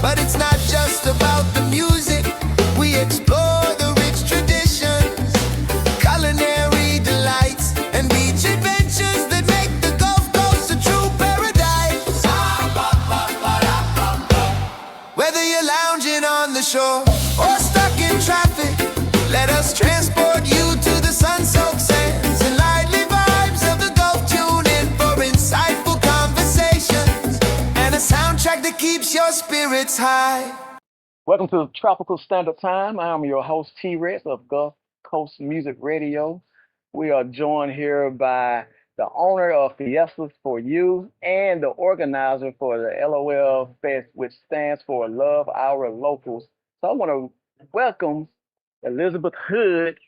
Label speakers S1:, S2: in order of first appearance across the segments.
S1: But it's not just about the music. We explore the rich traditions, culinary delights, and beach adventures that make the Gulf Coast a true paradise. Whether you're lounging on the shore or stuck in traffic, let us transport you to the sun-soaked sands and lively vibes of the Gulf. Tune in for insightful conversations and a soundtrack that keeps your spirits high.
S2: Welcome to Tropical Standard Time. I'm your host, T-Rex of Gulf Coast Music Radio. We are joined here by the owner of Fiestas for You and the organizer for the L.O.L Fest, which stands for Love Our Locals. So I want to welcome Elizabeth Hood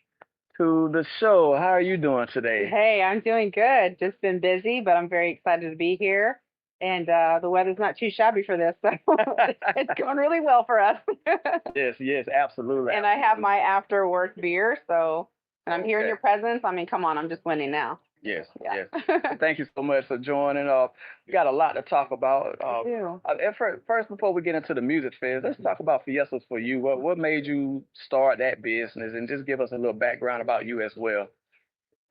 S2: to the show. How are you doing today?
S3: Hey, I'm doing good. Just been busy, but I'm very excited to be here. And the weather's not too shabby for this, so it's going really well for us.
S2: Yes, yes, absolutely.
S3: And I have my after work beer, so and I'm here in
S2: Okay.
S3: your presence. I mean, come on, I'm just winning now.
S2: Yes,
S3: Yeah.
S2: yes. Thank you so much for joining. We got a lot to talk about.
S3: I do.
S2: First, before we get into the music fest, let's talk about Fiestas for You. What made you start that business, and just give us a little background about you as well.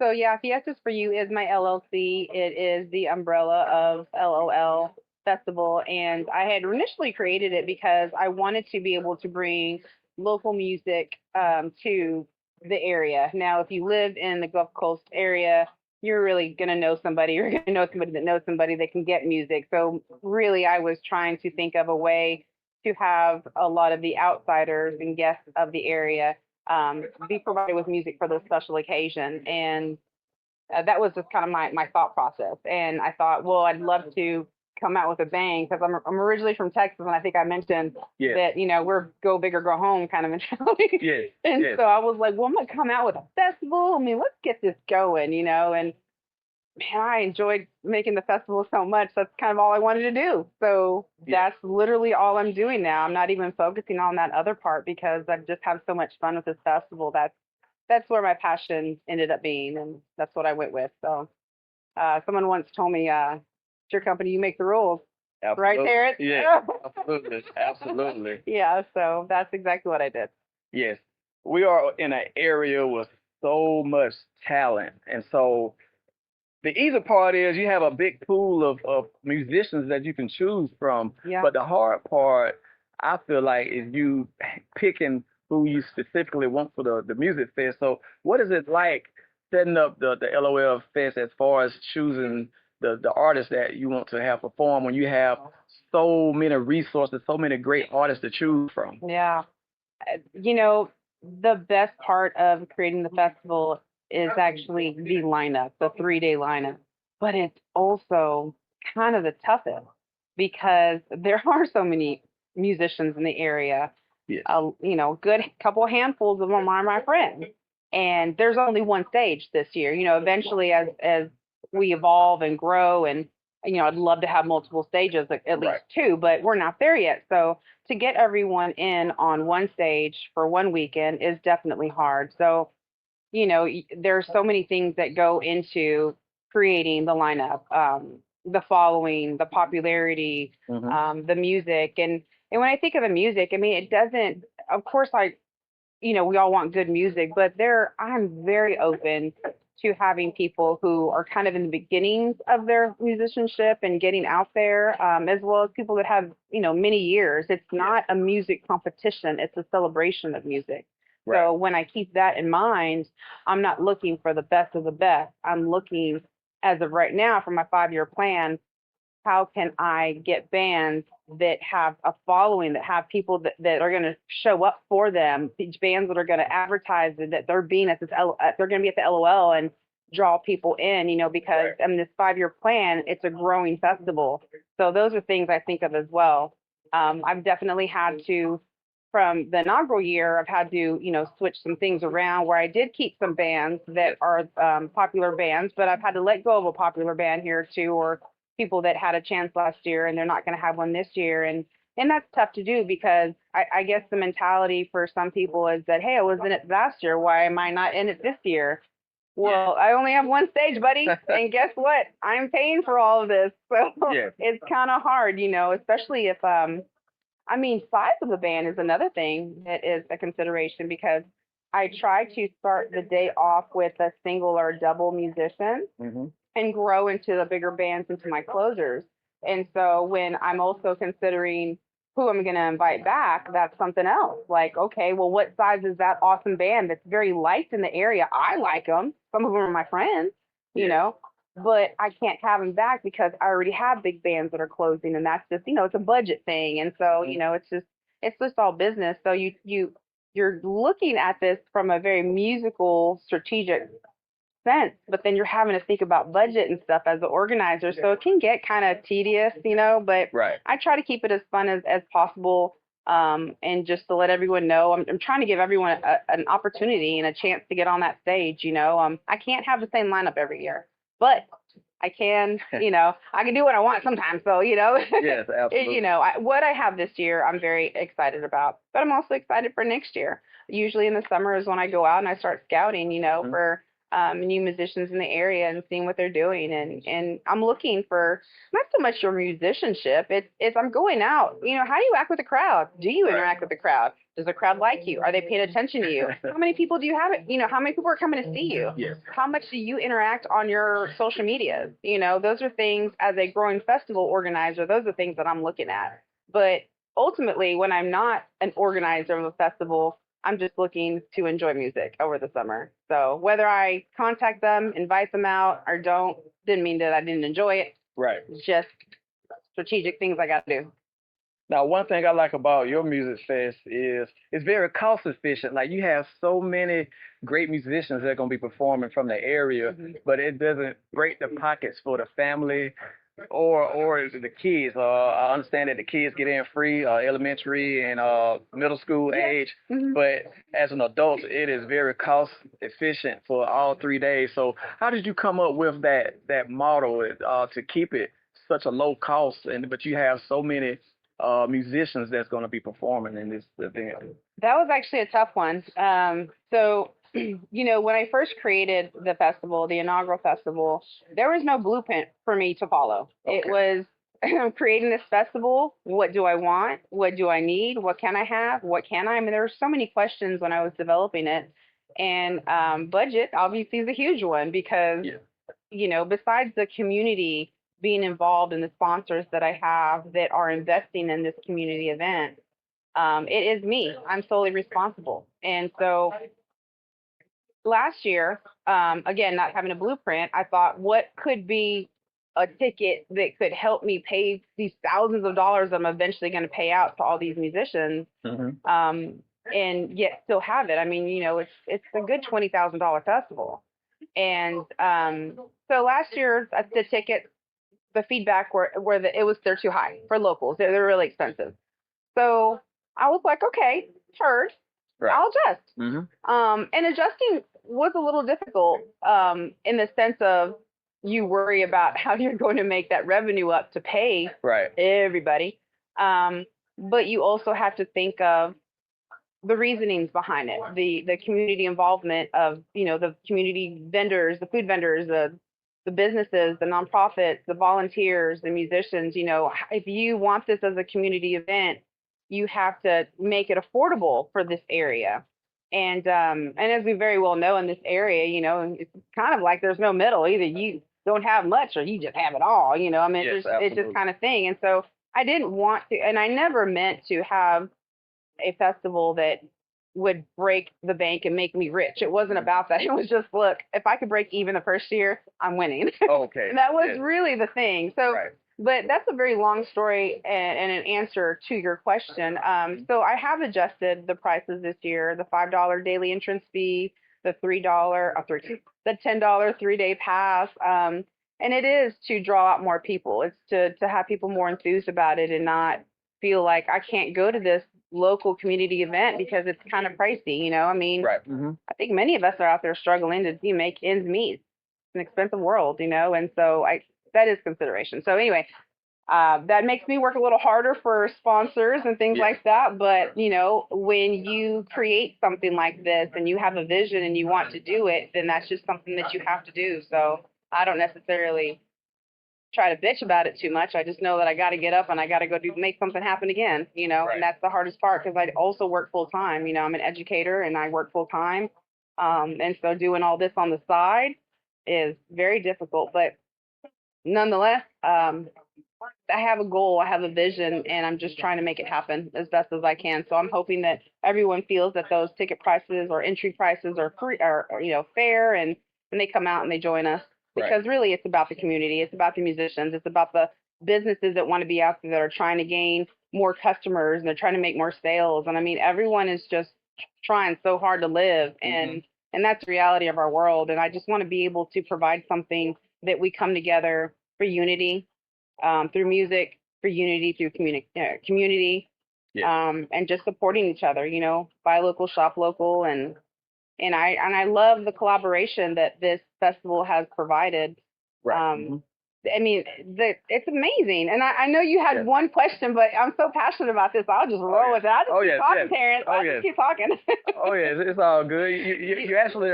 S3: So yeah, Fiestas for You is my LLC. It is the umbrella of L.O.L Festival, and I had initially created it because I wanted to be able to bring local music to the area. Now, if you live in the Gulf Coast area, you're really gonna know somebody. You're gonna know somebody that knows somebody that can get music. So really, I was trying to think of a way to have a lot of the outsiders and guests of the area be provided with music for this special occasion. And that was just kind of my thought process. And I thought, well, I'd love to come out with a bang because I'm originally from Texas, and I think I mentioned
S2: Yes,
S3: that we're go big or go home kind of mentality.
S2: yes,
S3: And
S2: yes,
S3: so I was like, well, I'm gonna come out with a festival. I mean, let's get this going. And man, I enjoyed making the festival so much. That's kind of all I wanted to do. So
S2: yes.
S3: that's literally all I'm doing now. I'm not even focusing on that other part because I just have so much fun with this festival. That's where my passion ended up being, and that's what I went with. So someone once told me, "It's your company, you make the rules." Right
S2: Absolutely.
S3: there.
S2: Yes, absolutely, absolutely.
S3: Yeah. So that's exactly what I did.
S2: Yes, we are in an area with so much talent, and so the easy part is you have a big pool of musicians that you can choose from.
S3: Yeah.
S2: But the hard part, I feel like, is you picking who you specifically want for the music fest. So what is it like setting up the LOL fest as far as choosing the artists that you want to have perform when you have so many resources, so many great artists to choose from?
S3: Yeah. You know, the best part of creating the festival is actually the lineup, the 3 day lineup. But it's also kind of the toughest because there are so many musicians in the area.
S2: Yes.
S3: Good couple handfuls of them are my friends. And there's only one stage this year. Eventually as we evolve and grow and I'd love to have multiple stages, at least
S2: Right.
S3: two, but we're not there yet. So to get everyone in on one stage for one weekend is definitely hard. So, there's so many things that go into creating the lineup, the following, the popularity,
S2: Hmm.
S3: the music. And when I think of the music, I mean, it doesn't, of course, we all want good music, but I'm very open to having people who are kind of in the beginnings of their musicianship and getting out there, as well as people that have, many years. It's not a music competition, it's a celebration of music.
S2: Right.
S3: So when I keep that in mind, I'm not looking for the best of the best. I'm looking, as of right now, for my 5 year plan, how can I get bands that have a following, that have people that are going to show up for them, these bands that are going to advertise that they're being at they're going to be at the LOL and draw people in, because
S2: Right.
S3: in this 5 year plan, it's a growing festival. So those are things I think of as well. I've definitely had to, from the inaugural year, I've had to, switch some things around where I did keep some bands that are popular bands, but I've had to let go of a popular band here too, or people that had a chance last year and they're not going to have one this year. And that's tough to do because I guess the mentality for some people is that, hey, I was in it last year. Why am I not in it this year? Well, I only have one stage, buddy. And guess what? I'm paying for all of this. So
S2: Yeah.
S3: it's kind of hard, especially if I mean, size of the band is another thing that is a consideration because I try to start the day off with a single or double musician
S2: Mm-hmm.
S3: and grow into the bigger bands into my closers. And so when I'm also considering who I'm going to invite back, that's something else. Like, okay, well, what size is that awesome band that's very liked in the area? I like them. Some of them are my friends, you know, but I can't have them back because I already have big bands that are closing, and that's just, it's a budget thing. And so, it's just all business. So you're looking at this from a very musical, strategic sense, but then you're having to think about budget and stuff as the organizer. So it can get kind of tedious, but
S2: Right.
S3: I try to keep it as fun as possible. And just to let everyone know, I'm trying to give everyone an opportunity and a chance to get on that stage. I can't have the same lineup every year, but I can, I can do what I want sometimes. So,
S2: Yes, absolutely.
S3: what I have this year, I'm very excited about, but I'm also excited for next year. Usually in the summer is when I go out and I start scouting,
S2: Mhm.
S3: for new musicians in the area and seeing what they're doing. And I'm looking for not so much your musicianship. It's I'm going out. How do you act with the crowd? Do you
S2: Right.
S3: interact with the crowd? Does the crowd like you? Are they paying attention to you? How many people do you have? How many people are coming to see you?
S2: Yes.
S3: How much do you interact on your social media? Those are things as a growing festival organizer, those are things that I'm looking at. But ultimately, when I'm not an organizer of a festival, I'm just looking to enjoy music over the summer. So whether I contact them, invite them out, or don't, didn't mean that I didn't enjoy it.
S2: Right.
S3: It's just strategic things I got to do.
S2: Now, one thing I like about your music fest is it's very cost efficient. Like you have so many great musicians that are going to be performing from the area, but it doesn't break the pockets for the family or the kids. I understand that the kids get in free, elementary and middle school
S3: Yeah.
S2: age,
S3: Mhm.
S2: but as an adult, it is very cost efficient for all 3 days. So, how did you come up with that model to keep it such a low cost, and but you have so many musicians that's going to be performing in this event?
S3: That was actually a tough one. So, when I first created the festival, the inaugural festival, there was no blueprint for me to follow. It
S2: Okay.
S3: was I'm creating this festival. What do I want? What do I need? What can I have? What can I? I mean, there were so many questions when I was developing it. And budget obviously is a huge one because,
S2: Yeah.
S3: besides the community being involved and the sponsors that I have that are investing in this community event, it is me. I'm solely responsible. And so last year, again, not having a blueprint, I thought, what could be a ticket that could help me pay these thousands of dollars I'm eventually going to pay out to all these musicians,
S2: Mm-hmm.
S3: and yet still have it. I mean, it's a good $20,000 festival. And so last year, the tickets, the feedback they're too high for locals. They're really expensive. So I was like, okay, heard.
S2: Right.
S3: I'll adjust.
S2: Mm-hmm.
S3: And adjusting was a little difficult in the sense of you worry about how you're going to make that revenue up to pay
S2: Right.
S3: everybody. Um, but you also have to think of the reasonings behind it, the community involvement of, the community vendors, the food vendors, the businesses, the nonprofits, the volunteers, the musicians. If you want this as a community event, you have to make it affordable for this area. And as we very well know in this area, it's kind of like there's no middle. Either you don't have much or you just have it all. I mean,
S2: Yes,
S3: it's just
S2: absolutely.
S3: kind of thing. And so I didn't want to, and I never meant to have a festival that would break the bank and make me rich. It wasn't about that. It was just, look, if I could break even the first year, I'm winning.
S2: Okay.
S3: And that was
S2: Yes.
S3: really the thing. So,
S2: Right.
S3: but that's a very long story and an answer to your question. So I have adjusted the prices this year: the $5 daily entrance fee, the the $10 3-day pass. And it is to draw out more people. It's to have people more enthused about it and not feel like I can't go to this local community event because it's kind of pricey. I mean,
S2: Right. Mm-hmm.
S3: I think many of us are out there struggling to make ends meet. It's an expensive world, and so that is consideration. So anyway, that makes me work a little harder for sponsors and things
S2: Yeah.
S3: like that. But when you create something like this and you have a vision and you want to do it, then that's just something that you have to do. So I don't necessarily try to bitch about it too much. I just know that I got to get up and I got to go make something happen again,
S2: Right.
S3: and that's the hardest part because I also work full time. I'm an educator and I work full time. And so doing all this on the side is very difficult, but nonetheless, I have a goal, I have a vision, and I'm just trying to make it happen as best as I can. So I'm hoping that everyone feels that those ticket prices or entry prices are free, or fair, and they come out and they join us
S2: Right.
S3: because really it's about the community, it's about the musicians, it's about the businesses that want to be out there that are trying to gain more customers and they're trying to make more sales. And I mean, everyone is just trying so hard to live, and that's the reality of our world. And I just want to be able to provide something that we come together for unity, through music, for unity through community,
S2: Yeah.
S3: and just supporting each other. Buy local, shop local, and I love the collaboration that this festival has provided.
S2: Right.
S3: I mean, it's amazing. And I know you had
S2: Yeah.
S3: one question, but I'm so passionate about this. I'll just roll with it. I'll just keep talking, Terrence. I'll just keep talking.
S2: Oh yeah, it's all good. You actually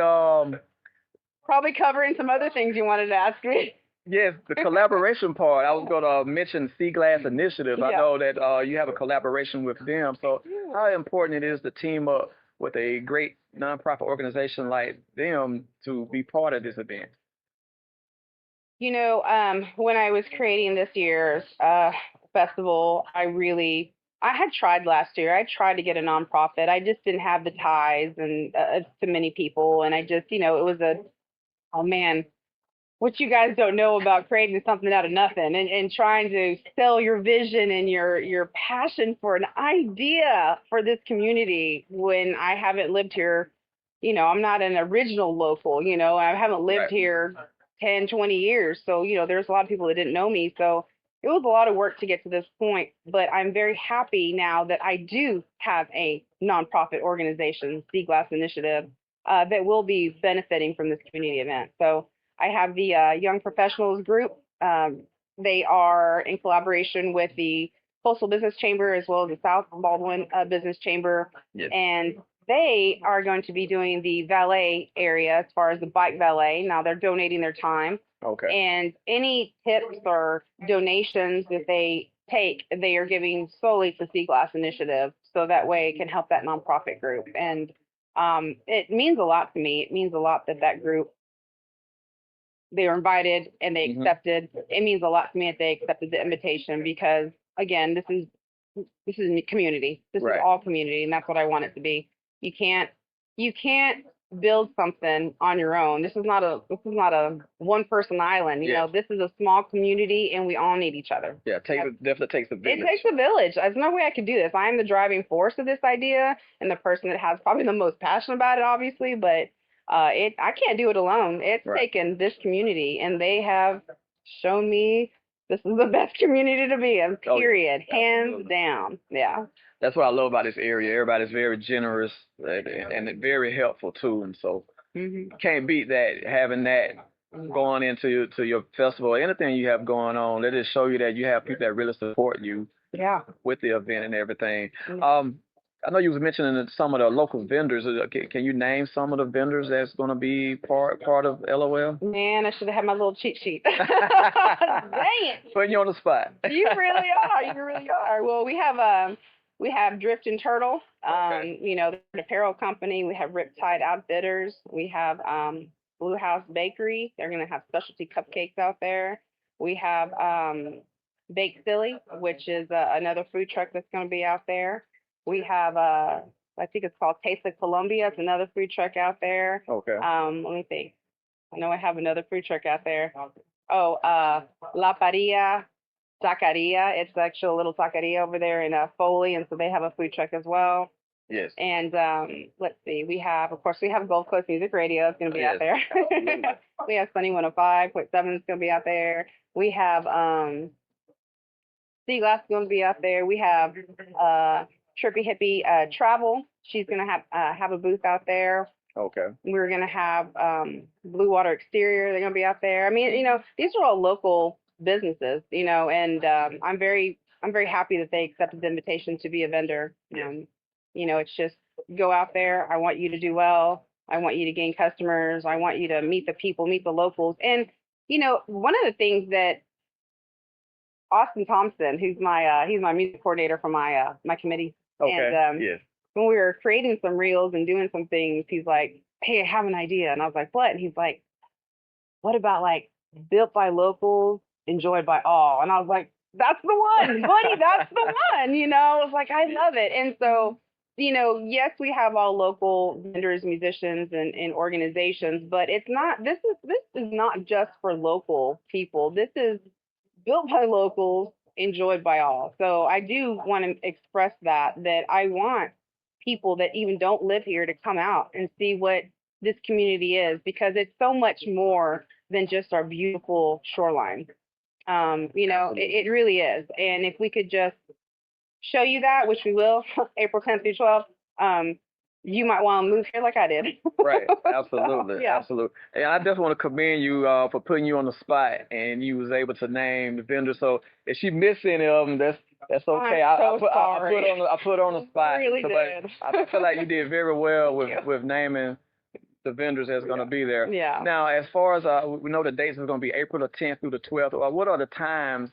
S3: Probably covering some other things you wanted to ask me.
S2: yes, the collaboration part. I was going to mention Sea Glass Initiative. I
S3: Yeah.
S2: know that you have a collaboration with them. So how important it is to team up with a great nonprofit organization like them to be part of this event.
S3: When I was creating this year's festival, I had tried last year. I tried to get a nonprofit. I just didn't have the ties and to many people, and I just, it was oh man, what you guys don't know about creating something out of nothing and trying to sell your vision and your passion for an idea for this community when I haven't lived here. I'm not an original local, I haven't lived
S2: Right.
S3: here 10, 20 years. So, there's a lot of people that didn't know me. So it was a lot of work to get to this point, but I'm very happy now that I do have a nonprofit organization, Sea Glass Initiative, that will be benefiting from this community event. So I have the Young Professionals group. They are in collaboration with the Coastal Business Chamber as well as the South Baldwin Business Chamber.
S2: Yes.
S3: And they are going to be doing the valet area as far as the bike valet. Now they're donating their time.
S2: Okay.
S3: And any tips or donations that they take, they are giving solely to Sea Glass Initiative. So that way it can help that nonprofit group. And it means a lot to me. It means a lot that group, they were invited and they accepted. It means a lot to me that they accepted the invitation because again, this is community. This is
S2: Right.
S3: all community, and that's what I want it to be. You can't build something on your own. This is not a one person island.
S2: Yeah.
S3: This is a small community, and we all need each other.
S2: Yeah, definitely takes a
S3: It
S2: village.
S3: takes a village. There's no way I could do this. I am the driving force of this idea and the person that has probably the most passion about it, obviously, but I can't do it alone. It's
S2: Right.
S3: taken this community, and they have shown me this is the best community to be in,
S2: Oh, yeah.
S3: period. Hands
S2: Absolutely.
S3: down. Yeah.
S2: That's what I love about this area. Everybody's very generous and very helpful too, and so can't beat that. Having that going into your festival, anything you have going on, let it show you that you have people that really support you
S3: Yeah.
S2: with the event and everything.
S3: Mhm.
S2: I know you was mentioning that some of the local vendors. Can you name some of the vendors that's going to be part of LOL?
S3: Man, I should have had my little cheat sheet. Dang it.
S2: Putting you on the spot.
S3: You really are. You really are. Well, we have Drift and Turtle.
S2: Okay.
S3: They're an apparel company. We have Riptide Outfitters. We have Blue House Bakery. They're gonna have specialty cupcakes out there. We have Bake Silly, which is another food truck that's gonna be out there. We have I think it's called Taste of Colombia. It's another food truck out there.
S2: Okay.
S3: Let me think. I know I have another food truck out there. Oh, La Paria Taqueria. It's actually a little taqueria over there in Foley, and so they have a food truck as well.
S2: Yes.
S3: And let's see, of course, we have Gulf Coast Music Radio. It's going to be out there. We have Sunny 105.7 is going to be out there. We have Sea Glass is going to be out there. We have Trippy Hippie Travel. She's going to have a booth out there.
S2: Okay.
S3: We're going to have Blue Water Exterior. They're going to be out there. I mean, these are all local businesses, and I'm very happy that they accepted the invitation to be a vendor. It's just go out there. I want you to do well. I want you to gain customers. I want you to meet the people, meet the locals. And, one of the things that Austin Thompson, who's he's my music coordinator for my committee.
S2: Okay.
S3: And
S2: Yes.
S3: when we were creating some reels and doing some things, he's like, "Hey, I have an idea," and I was like, "What?" And he's like, "What about like built by locals, enjoyed by all?" And I was like, "That's the one, buddy. That's the one." I was like, "I love it." And so, yes, we have all local vendors, musicians, and organizations, but it's not. This is not just for local people. This is built by locals, enjoyed by all. So I do want to express that I want people that even don't live here to come out and see what this community is, because it's so much more than just our beautiful shoreline. It really is. And if we could just show you that, which we will, April 10th through 12th, you might want to move here like I did.
S2: Right, absolutely,
S3: So, yeah.
S2: absolutely. And I just want to commend you for putting you on the spot, and you was able to name the vendor. So if she missed any of them, that's okay.
S3: I'm so
S2: I put
S3: sorry.
S2: I put her on the spot.
S3: Really
S2: So,
S3: did.
S2: but I feel like you did very well
S3: Thank you.
S2: with naming the vendors that's going to be there.
S3: Yeah.
S2: Now, as far as we know, the dates are going to be April the 10th through the 12th. What are the times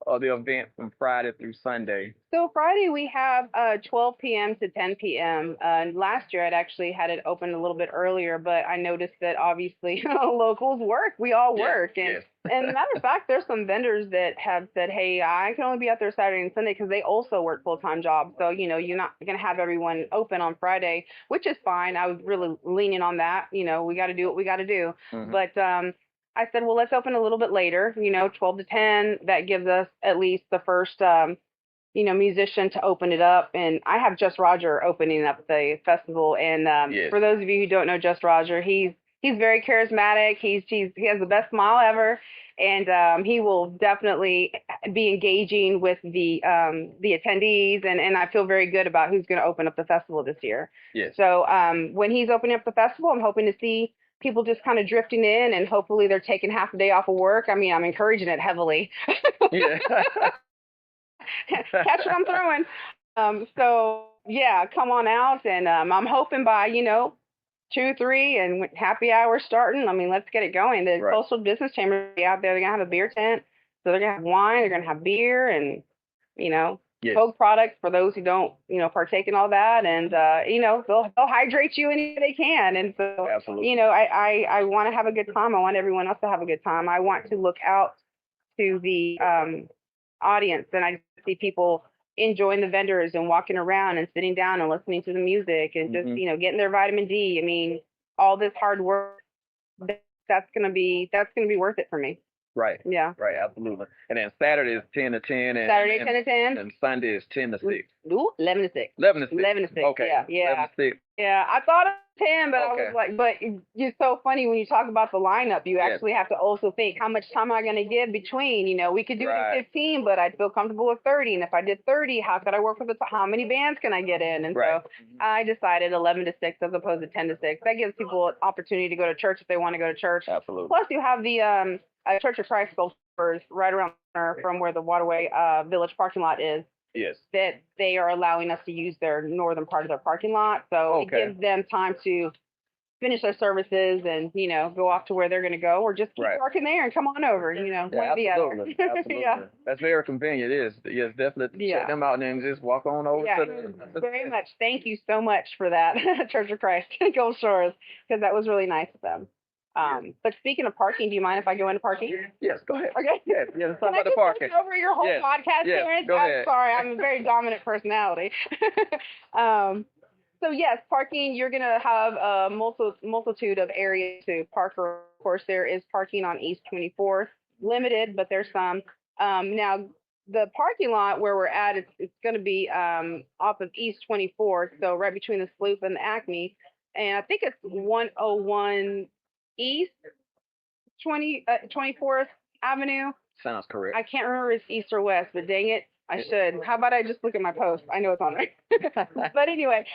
S2: of the event from Friday through Sunday?
S3: So Friday we have 12 p.m. to 10 p.m. Last year I'd actually had it open a little bit earlier, but I noticed that obviously locals work. We all work, and matter of fact, there's some vendors that have said, "Hey, I can only be out there Saturday and Sunday," because they also work full-time jobs. So you're not going to have everyone open on Friday, which is fine. I was really leaning on that. We got to do what we got to do, but I said, well, let's open a little bit later, 12 to 10. That gives us at least the first, musician to open it up. And I have Just Roger opening up the festival. And for those of you who don't know Just Roger, he's very charismatic. He has the best smile ever. And he will definitely be engaging with the attendees. And I feel very good about who's going to open up the festival this year.
S2: Yes.
S3: So when he's opening up the festival, I'm hoping to see people just kind of drifting in, and hopefully they're taking half a day off of work. I mean, I'm encouraging it heavily.
S2: Yeah.
S3: Catch what I'm throwing. So yeah, come on out, and I'm hoping by 2, 3, and happy hour starting. I mean, let's get it going. The Coastal Business Chamber will be out there. They're gonna have a beer tent, so they're gonna have wine. They're gonna have beer, and Coke products for those who don't partake in all that, and they'll hydrate you any way they can. And so
S2: absolutely.
S3: I want to have a good time. I want everyone else to have a good time. I want to look out to the audience, and I see people enjoying the vendors and walking around and sitting down and listening to the music and just getting their vitamin D. I mean, all this hard work, that's gonna be worth it for me.
S2: Right.
S3: Yeah.
S2: Right. Absolutely. And then Saturday is 10 to 10. And
S3: Saturday 10 to 10.
S2: And Sunday is 10 to 6.
S3: Ooh, 11 to 6.
S2: 11 to 6.
S3: 11 to 6.
S2: Okay.
S3: Yeah.
S2: 11 to 6.
S3: Yeah. I thought of 10, but I was like, but it's so funny when you talk about the lineup. You actually have to also think, how much time am I going to give between? We could do it at 15, but I'd feel comfortable with 30. And if I did 30, how could I work with how many bands can I get in? And so I decided 11 to 6 as opposed to 10 to 6. That gives people an opportunity to go to church if they want to go to church.
S2: Absolutely.
S3: Plus, you have the Church of Christ right around the corner from where the Waterway Village parking lot is.
S2: Yes.
S3: That they are allowing us to use their northern part of their parking lot. So it gives them time to finish their services and, go off to where they're going to go, or just keep parking there and come on over,
S2: Absolutely.
S3: Yeah.
S2: That's very convenient. It is. Yes, definitely. Check them out and then just walk on over to
S3: very much. Thank you so much for that, Church of Christ, Gold Shores, because that was really nice of them. But speaking of parking, do you mind if I go into parking?
S2: Yes, go ahead.
S3: Okay.
S2: Yes, let's talk about the parking.
S3: Take over your whole podcast, Terrence?
S2: Go ahead.
S3: I'm sorry, I'm a very dominant personality. So yes, parking, you're going to have a multitude of areas to park. Of course, there is parking on East 24th, limited, but there's some. Now, the parking lot where we're at, it's going to be off of East 24th, so right between the Sloop and the Acme. And I think it's 101 East 24th Avenue.
S2: Sounds correct.
S3: I can't remember if it's East or West, but dang it, I should. How about I just look at my post? I know it's on there. But anyway,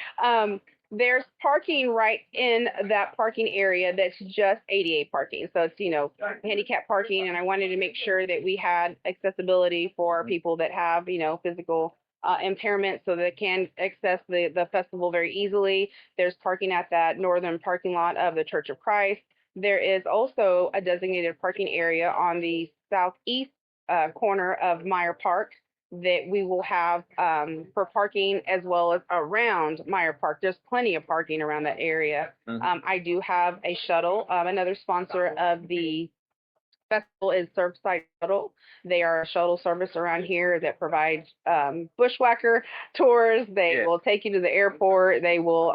S3: there's parking right in that parking area that's just ADA parking. So it's, handicap parking. And I wanted to make sure that we had accessibility for people that have, physical impairment, so they can access the festival very easily. There's parking at that northern parking lot of the Church of Christ. There is also a designated parking area on the southeast corner of Meyer Park that we will have for parking as well as around Meyer Park. There's plenty of parking around that area. I do have a shuttle. Another sponsor of the festival is Surfside Shuttle. They are a shuttle service around here that provides bushwhacker tours. They will take you to the airport. They will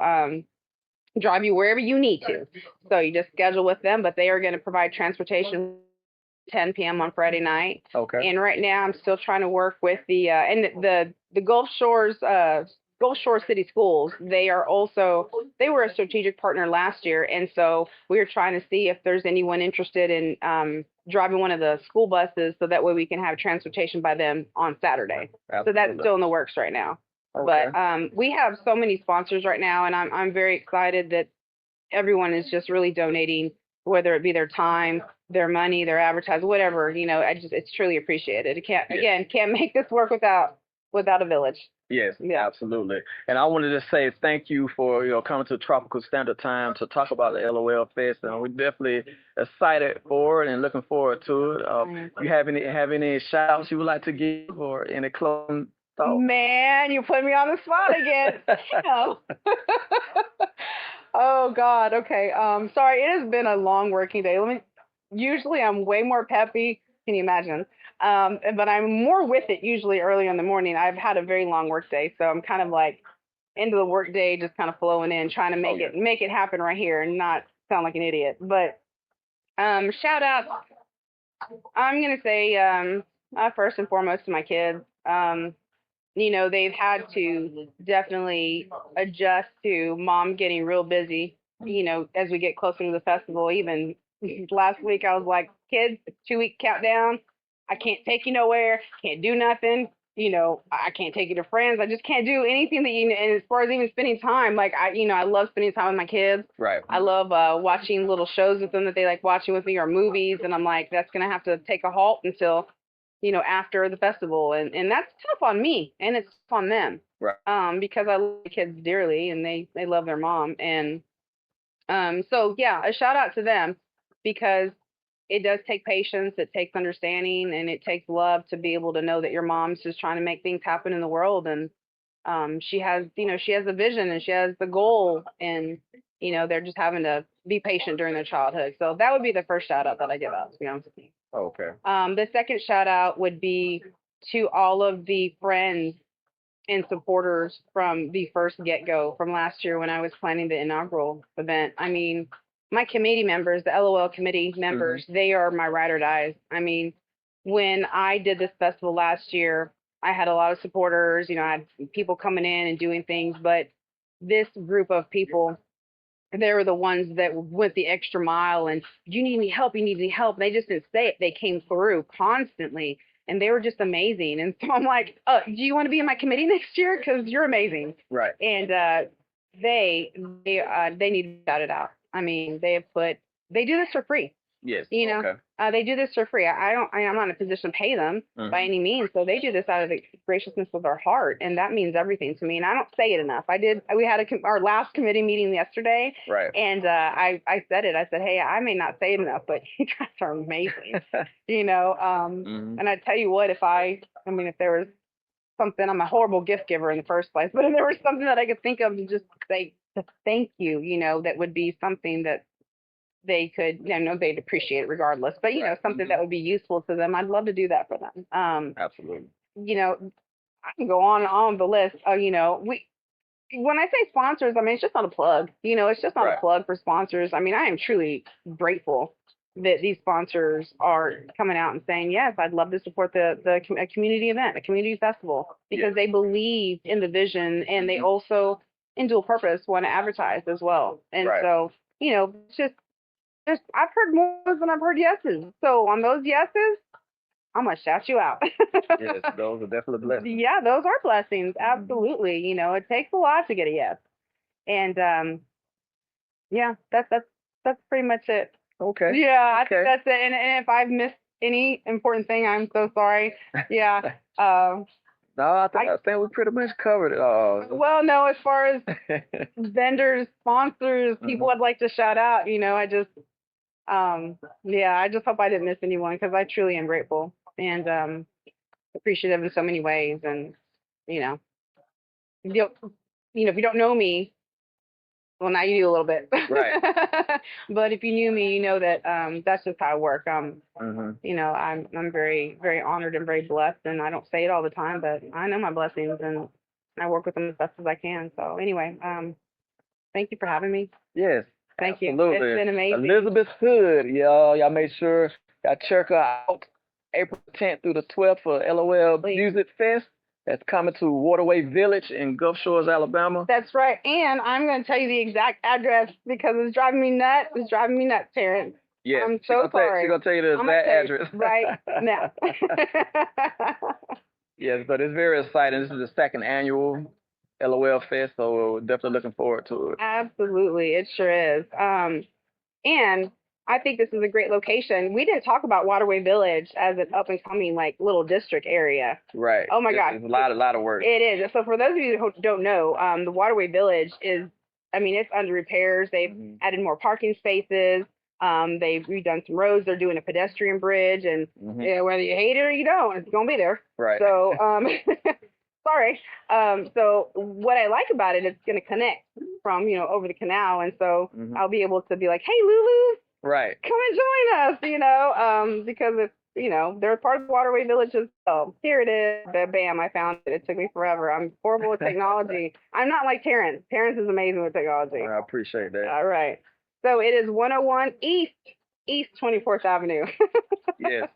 S3: drive you wherever you need to. So you just schedule with them, but they are going to provide transportation 10 p.m. on Friday night.
S2: Okay.
S3: And right now I'm still trying to work with the Gulf Shore City Schools. They were a strategic partner last year, and so we are trying to see if there's anyone interested in driving one of the school buses, so that way we can have transportation by them on Saturday.
S2: Absolutely.
S3: So that's still in the works right now.
S2: Okay.
S3: But we have so many sponsors right now, and I'm very excited that everyone is just really donating, whether it be their time, their money, their advertising, whatever. It's truly appreciated. It can't make this work without a village.
S2: Yes,
S3: Yeah.
S2: absolutely. And I wanted to say thank you for coming to Tropical Standard Time to talk about the L.O.L Fest, and we're definitely excited for it and looking forward to it. You have any shout outs you would like to give or any closing thoughts?
S3: Man, you put me on the spot again. Oh God. Okay. Sorry. It has been a long working day. Usually I'm way more peppy. Can you imagine? But I'm more with it usually early in the morning. I've had a very long work day, so I'm kind of like into the work day, just kind of flowing in, trying to make it happen right here and not sound like an idiot. But shout out. I'm gonna say first and foremost to my kids. They've had to definitely adjust to mom getting real busy, as we get closer to the festival. Even last week, I was like, kids, 2-week countdown. I can't take you nowhere. Can't do nothing. I can't take you to friends. I just can't do anything that and as far as even spending time, like I love spending time with my kids.
S2: Right.
S3: I love watching little shows with them that they like watching with me, or movies. And I'm like, that's going to have to take a halt until after the festival. And that's tough on me, and it's tough on them.
S2: Right.
S3: Because I love the kids dearly, and they love their mom. And so yeah, a shout out to them, because it does take patience, it takes understanding, and it takes love to be able to know that your mom's just trying to make things happen in the world. And she has a vision, and she has the goal, and they're just having to be patient during their childhood. So that would be the first shout out that I give out, to be honest with you.
S2: Okay.
S3: The second shout out would be to all of the friends and supporters from the first get-go from last year when I was planning the inaugural event. I mean, my committee members, the L.O.L committee members, they are my ride or dies. I mean, when I did this festival last year, I had a lot of supporters. I had people coming in and doing things, but this group of people, they were the ones that went the extra mile, and you need any help, you need any help. They just didn't say it. They came through constantly, and they were just amazing. And so I'm like, do you want to be in my committee next year? Because you're amazing.
S2: Right.
S3: And they need to shout it out. I mean, they do this for free.
S2: Yes.
S3: Okay. They do this for free. I'm not in a position to pay them by any means. So they do this out of the graciousness of their heart, and that means everything to me. And I don't say it enough. We had our last committee meeting yesterday,
S2: right? And
S3: I said it. I said, hey, I may not say it enough, but you guys are amazing. And I tell you what, if there was something, I'm a horrible gift giver in the first place, but if there was something that I could think of to just say to thank you, that would be something that they could, they'd appreciate it regardless. But something that would be useful to them, I'd love to do that for them.
S2: Absolutely.
S3: I can go on the list. When I say sponsors, it's just not a plug. It's just not a plug for sponsors. I am truly grateful that these sponsors are coming out and saying, yes, I'd love to support a community event, a community festival, because they believe in the vision, and they also, in dual purpose, want to advertise as well. And so, it's just, I've heard more than I've heard yeses. So on those yeses, I'm going to shout you out.
S2: Yes, those are definitely blessings.
S3: Yeah, those are blessings. Absolutely. It takes a lot to get a yes. And yeah, that's pretty much it.
S2: Okay.
S3: Yeah, I think that's it. And if I've missed any important thing, I'm so sorry. Yeah.
S2: No, I think we pretty much covered it all.
S3: Well, no, as far as vendors, sponsors, people I'd like to shout out, I just hope I didn't miss anyone, because I truly am grateful. and appreciative in so many ways. And you know, if you don't, if you don't know me, well, now you do a little bit.
S2: Right.
S3: But if you knew me, you know that that's just how I work.
S2: Hmm.
S3: I'm very very honored and very blessed, and I don't say it all the time, but I know my blessings, and I work with them as best as I can. So anyway, thank you for having me.
S2: Yes,
S3: Thank you.
S2: absolutely.
S3: It's been amazing.
S2: Elizabeth Hood, y'all make sure y'all check her out April 10th through the 12th for L.O.L.
S3: Please.
S2: Music Fest. That's coming to Waterway Village in Gulf Shores, Alabama.
S3: That's right. And I'm going to tell you the exact address because it's driving me nuts. It's driving me nuts, Terrence.
S2: Yes,
S3: I'm so sorry.
S2: She's going to tell you the
S3: I'm gonna
S2: exact
S3: tell you
S2: address.
S3: right now.
S2: Yes, but it's very exciting. This is the second annual L.O.L. Fest, so we're definitely looking forward to it.
S3: Absolutely. It sure is. And I think this is a great location. We didn't talk about Waterway Village as an up and coming like little district area.
S2: Right.
S3: Oh my gosh.
S2: It's a lot of work.
S3: It is. So for those of you who don't know, the Waterway Village is, I mean, it's under repairs. They've added more parking spaces. They've redone some roads. They're doing a pedestrian bridge, and whether you hate it or you don't, it's gonna be there.
S2: Right.
S3: So, sorry. So what I like about it, it's gonna connect from over the canal, and so I'll be able to be like, hey, Lulu,
S2: right,
S3: come and join us, because it's they're part of the Waterway Village as well. Here it is. Bam, I found it. It took me forever. I'm horrible with technology. I'm not like Terrence. Terrence is amazing with technology.
S2: I appreciate that.
S3: All right. So it is 101 East 24th Avenue.
S2: Yes.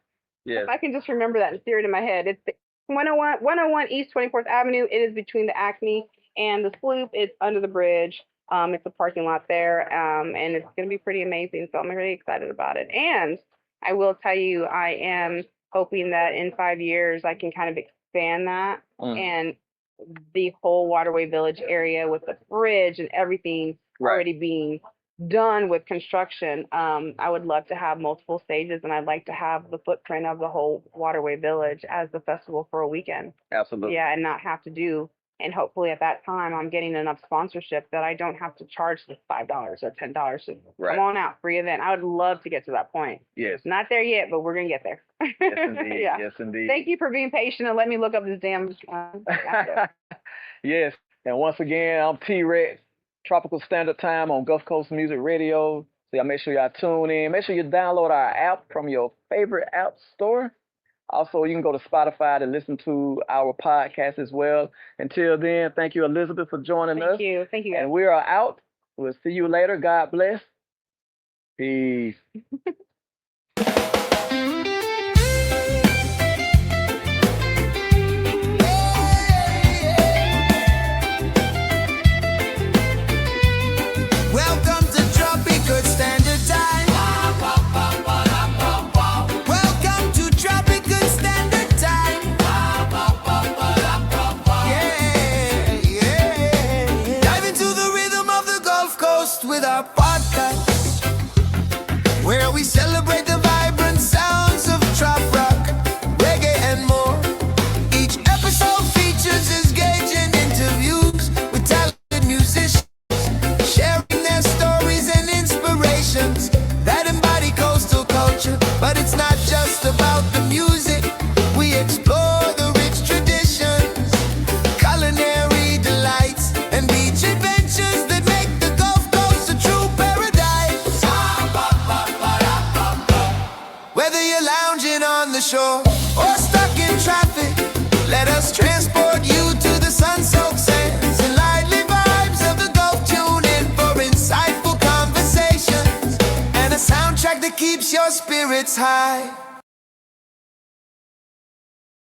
S2: Yes.
S3: If I can just remember that and steer it in my head. It's 101 East 24th Avenue. It is between the Acme and the Sloop. It's under the bridge. It's a parking lot there, and it's going to be pretty amazing. So I'm really excited about it. And I will tell you, I am hoping that in 5 years I can kind of expand that and the whole Waterway Village area with the bridge and everything already being done with construction. I would love to have multiple stages, and I'd like to have the footprint of the whole Waterway Village as the festival for a weekend.
S2: Absolutely.
S3: Yeah, and not have to do. And hopefully at that time, I'm getting enough sponsorship that I don't have to charge the $5 or $10 to come on out, free event. I would love to get to that point.
S2: Yes.
S3: Not there yet, but we're going to get there.
S2: Yes, indeed.
S3: Yeah.
S2: Yes, indeed.
S3: Thank you for being patient and let me look up this damn.
S2: Yes. And once again, I'm T-Rex, Tropical Standard Time on Gulf Coast Music Radio. So y'all make sure y'all tune in. Make sure you download our app from your favorite app store. Also, you can go to Spotify to listen to our podcast as well. Until then, thank you, Elizabeth, for joining us.
S3: Thank you. Thank you, guys.
S2: And we are out. We'll see you later. God bless. Peace.
S1: Welcome to Tropical Standard Time. Welcome to Tropical Standard Time. Yeah, yeah. Dive into the rhythm of the Gulf Coast with our podcast, where we celebrate the vibrant sounds of trop rock, reggae, and more. Each episode features engaging interviews with talented musicians, sharing their stories and inspirations that embody coastal culture. But it's not just about the music. We explore the rich traditions, culinary delights, and beach adventures that make the Gulf Coast a true paradise. Whether you're lounging on the shore or stuck in traffic, let us transport you to the sun-soaked sands and lively vibes of the Gulf. Tune in for insightful conversations and a soundtrack that keeps your spirits high.